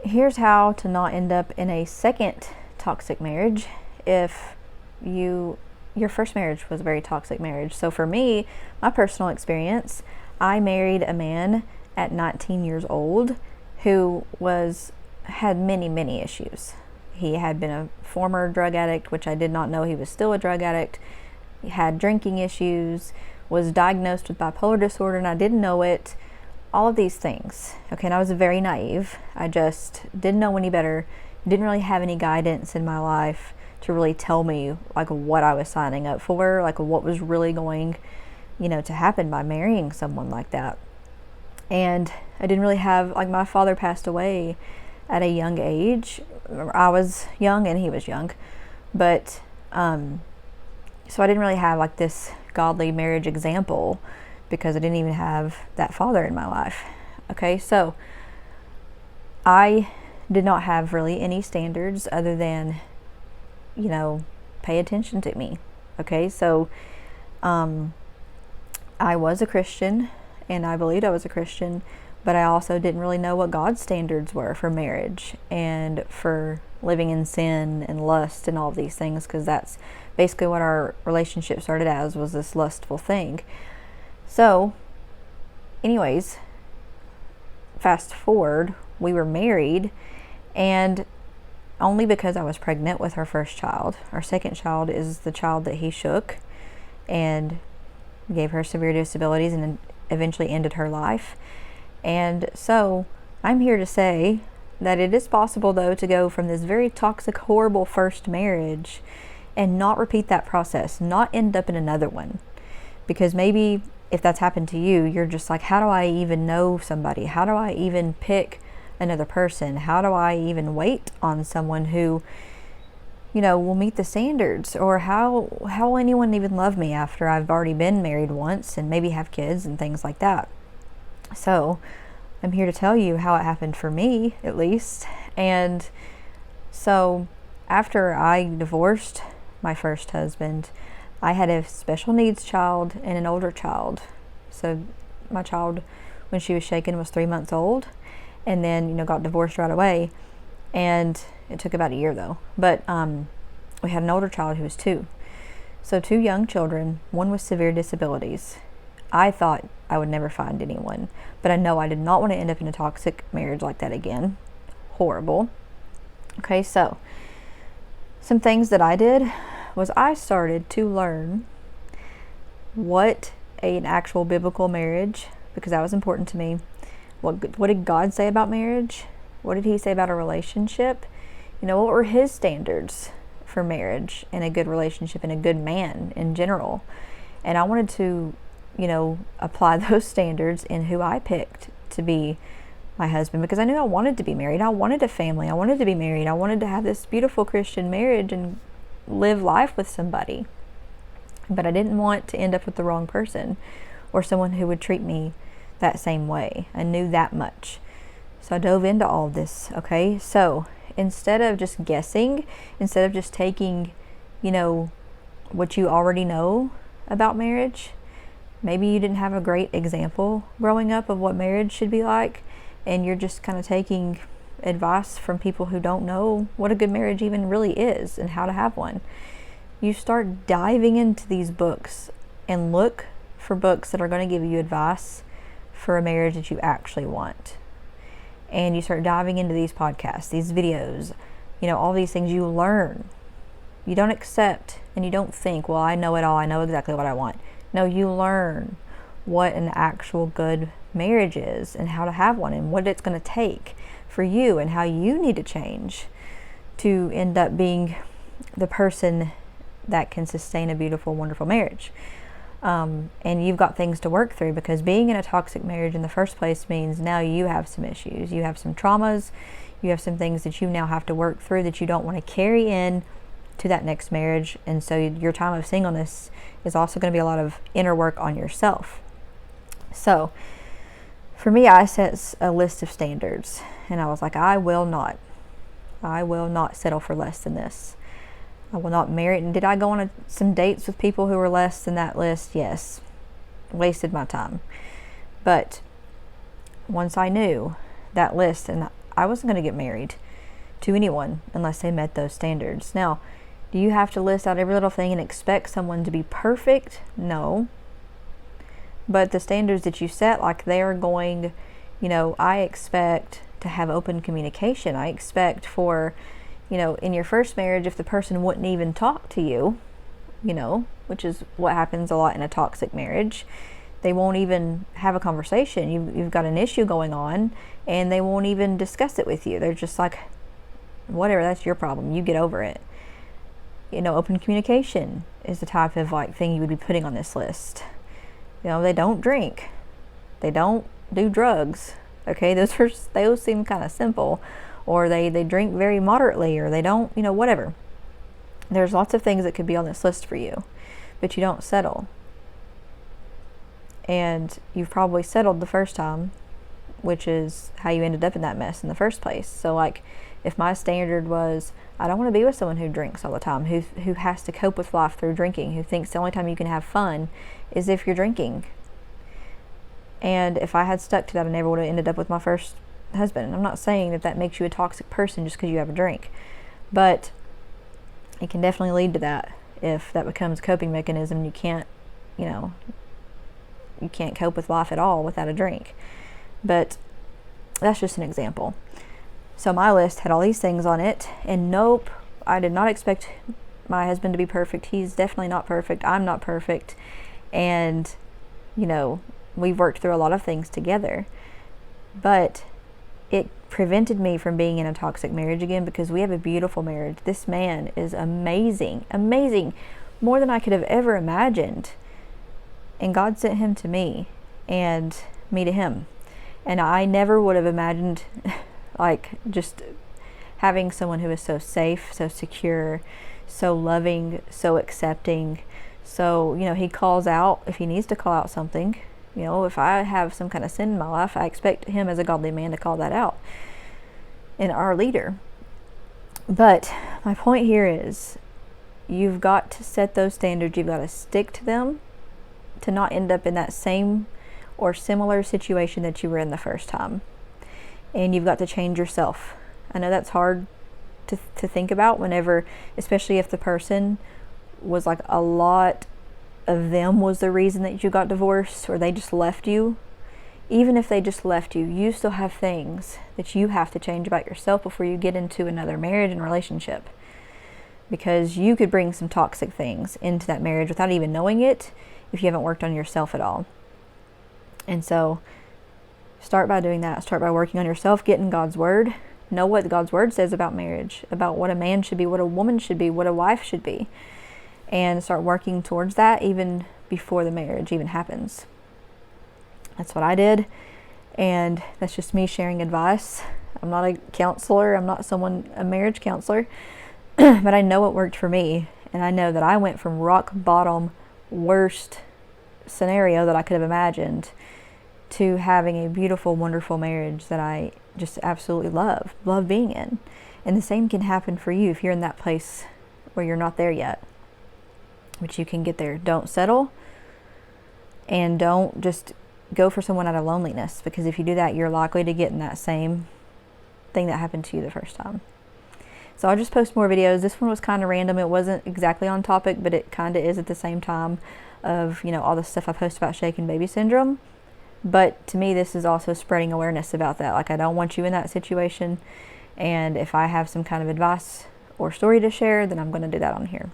here's how to not end up in a second toxic marriage if your first marriage was a very toxic marriage. So for me, my personal experience, I married a man at 19 years old who had many issues. He had been a former drug addict, which I did not know he was still a drug addict. He had drinking issues, was diagnosed with bipolar disorder, and I didn't know it. All of these things. Okay, and I was very naive. I just didn't know any better. Didn't really have any guidance in my life to really tell me like what I was signing up for, like what was really going, to happen by marrying someone like that. And I didn't really have, like, my father passed away at a young age. I was young and he was young, but so I didn't really have like this godly marriage example because I didn't even have that father in my life. Okay, so I did not have really any standards other than, pay attention to me. Okay, so I was a Christian and I believed I was a Christian, but I also didn't really know what God's standards were for marriage and for living in sin and lust and all of these things, because that's basically what our relationship started as, was this lustful thing. So, anyways, fast forward, we were married, and only because I was pregnant with our first child. Our second child is the child that he shook and gave her severe disabilities and eventually ended her life. And so, I'm here to say that it is possible, though, to go from this very toxic, horrible first marriage and not repeat that process, not end up in another one. Because maybe if that's happened to you, you're just like, how do I even know somebody? How do I even pick another person? How do I even wait on someone who, will meet the standards? Or how will anyone even love me after I've already been married once and maybe have kids and things like that? So I'm here to tell you how it happened for me, at least. And so after I divorced my first husband, I had a special needs child and an older child. So my child, when she was shaken, was 3 months old, and then, got divorced right away. And it took about a year though. But we had an older child who was 2. So 2 young children, one with severe disabilities. I thought I would never find anyone, but I know I did not want to end up in a toxic marriage like that again. Horrible. Okay, so some things that I did was I started to learn what an actual biblical marriage, because that was important to me. What did God say about marriage? What did he say about a relationship? What were his standards for marriage and a good relationship and a good man in general? And I wanted to, apply those standards in who I picked to be my husband, because I knew I wanted to be married. I wanted a family. I wanted to be married. I wanted to have this beautiful Christian marriage and live life with somebody. But I didn't want to end up with the wrong person or someone who would treat me that same way. I knew that much. So I dove into all of this, okay? So instead of just guessing, instead of just taking, what you already know about marriage, maybe you didn't have a great example growing up of what marriage should be like, and you're just kind of taking advice from people who don't know what a good marriage even really is and how to have one. You start diving into these books and look for books that are going to give you advice for a marriage that you actually want. And you start diving into these podcasts, these videos, all these things. You learn. You don't accept and you don't think, well, I know it all. I know exactly what I want. No, you learn what an actual good marriage is and how to have one and what it's going to take for you and how you need to change to end up being the person that can sustain a beautiful, wonderful marriage. And you've got things to work through, because being in a toxic marriage in the first place means now you have some issues. You have some traumas. You have some things that you now have to work through that you don't want to carry in to that next marriage. And so your time of singleness is also going to be a lot of inner work on yourself. So for me, I set a list of standards, and I was like, I will not settle for less than this. I will not marry. And did I go on some dates with people who were less than that list? Yes. Wasted my time. But once I knew that list, and I wasn't going to get married to anyone unless they met those standards. Now, do you have to list out every little thing and expect someone to be perfect? No. But the standards that you set, like they're going, I expect to have open communication. I expect for, in your first marriage, if the person wouldn't even talk to you, which is what happens a lot in a toxic marriage, they won't even have a conversation. You've got an issue going on and they won't even discuss it with you. They're just like, whatever, that's your problem. You get over it. Open communication is the type of thing you would be putting on this list. They don't drink. They don't do drugs. Okay, those seem kind of simple. Or they drink very moderately, or they don't, whatever. There's lots of things that could be on this list for you, but you don't settle. And you've probably settled the first time, which is how you ended up in that mess in the first place. So if my standard was, I don't want to be with someone who drinks all the time, who has to cope with life through drinking, who thinks the only time you can have fun is if you're drinking. And if I had stuck to that, I never would have ended up with my first husband. I'm not saying that makes you a toxic person just because you have a drink, but it can definitely lead to that if that becomes a coping mechanism. You can't cope with life at all without a drink. But that's just an example. So my list had all these things on it, and nope, I did not expect my husband to be perfect. He's definitely not perfect. I'm not perfect. And, we've worked through a lot of things together. But it prevented me from being in a toxic marriage again, because we have a beautiful marriage. This man is amazing, amazing, more than I could have ever imagined. And God sent him to me and me to him. And I never would have imagined just having someone who is so safe, so secure, so loving, so accepting. So, he calls out if he needs to call out something. If I have some kind of sin in my life, I expect him as a godly man to call that out, and our leader. But my point here is, you've got to set those standards. You've got to stick to them to not end up in that same or similar situation that you were in the first time. And you've got to change yourself. I know that's hard to think about whenever, especially if the person was a lot of them was the reason that you got divorced, or they just left you. Even if they just left you, you still have things that you have to change about yourself before you get into another marriage and relationship. Because you could bring some toxic things into that marriage without even knowing it if you haven't worked on yourself at all. And so start by doing that. Start by working on yourself, getting God's word. Know what God's word says about marriage, about what a man should be, what a woman should be, what a wife should be. And start working towards that even before the marriage even happens. That's what I did. And that's just me sharing advice. I'm not a counselor. I'm not a marriage counselor. But I know what worked for me. And I know that I went from rock bottom, worst scenario that I could have imagined, to having a beautiful, wonderful marriage that I just absolutely love being in. And the same can happen for you if you're in that place where you're not there yet. But you can get there. Don't settle, and don't just go for someone out of loneliness, because if you do that, you're likely to get in that same thing that happened to you the first time. So I'll just post more videos. This one was kind of random. It wasn't exactly on topic, but it kind of is at the same time of, all the stuff I post about shaken baby syndrome. But to me, this is also spreading awareness about that. I don't want you in that situation. And if I have some kind of advice or story to share, then I'm going to do that on here.